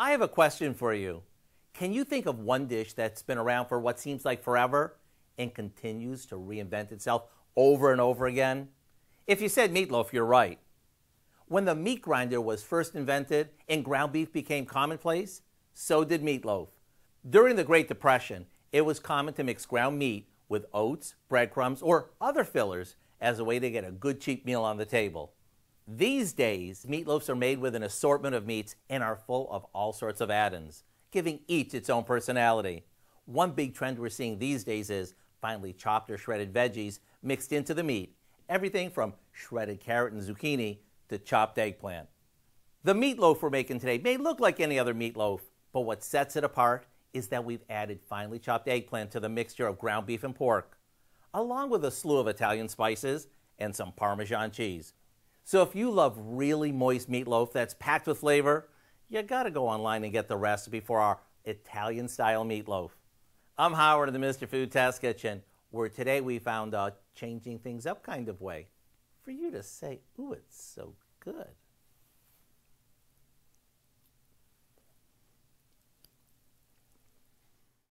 I have a question for you. Can you think of one dish that's been around for what seems like forever and continues to reinvent itself over and over again? If you said meatloaf, you're right. When the meat grinder was first invented and ground beef became commonplace, so did meatloaf. During the Great Depression, it was common to mix ground meat with oats, breadcrumbs, or other fillers as a way to get a good cheap meal on the table. These days, meatloafs are made with an assortment of meats and are full of all sorts of add-ins, giving each its own personality. One big trend we're seeing these days is finely chopped or shredded veggies mixed into the meat, everything from shredded carrot and zucchini to chopped eggplant. The meatloaf we're making today may look like any other meatloaf, but what sets it apart is that we've added finely chopped eggplant to the mixture of ground beef and pork, along with a slew of Italian spices and some Parmesan cheese. So if you love really moist meatloaf that's packed with flavor, you gotta go online and get the recipe for our Italian-style meatloaf. I'm Howard in the Mr. Food Test Kitchen, where today we found a changing things up kind of way for you to say, ooh, it's so good.